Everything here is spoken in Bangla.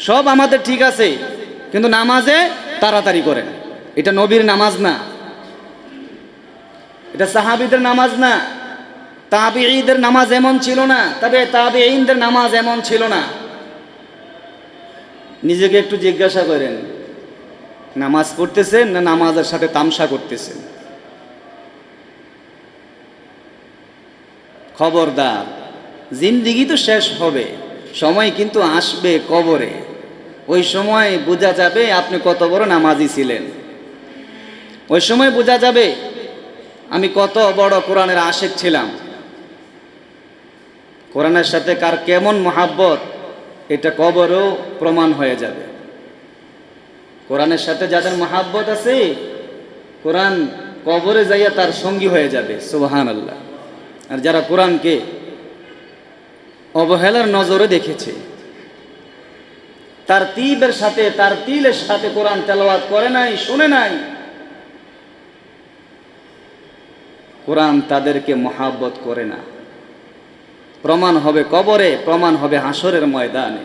সব আমাদের ঠিক আছে, কিন্তু নামাজে তাড়াতাড়ি করেন। এটা নবীর নামাজ না, এটা সাহাবীদের নামাজ না, তাবিঈদের নামাজ এমন ছিল না, তবে তাবিঈনদের নামাজ এমন ছিল না। নিজেকে একটু জিজ্ঞাসা করেন, নামাজ পড়তেছেন না নামাজের সাথে তামসা করতেছেন? খবরদার, জিন্দিগি তো শেষ হবে, সময় কিন্তু আসবে কবরে। ওই সময় বোঝা যাবে আপনি কত বড় নামাজি ছিলেন। ওই সময় বোঝা যাবে আমি কত বড় কোরআনের আশিক ছিলাম। কোরআনের সাথে কার কেমন মহাব্বত, এটা কবরেও প্রমাণ হয়ে যাবে। কোরআনের সাথে যাদের মহাব্বত আছে, কোরআন কবরে যাইয়া তার সঙ্গী হয়ে যাবে। সুবহানাল্লাহ। আর যারা কোরআনকে অবহেলার নজরে দেখেছে, তার তিলের সাথে কোরআন তেলাওয়াত করে নাই, শুনে নাই, কোরআন তাদেরকে মহাব্বত করে না। প্রমাণ হবে কবরে, প্রমাণ হবে হাসরের ময়দানে।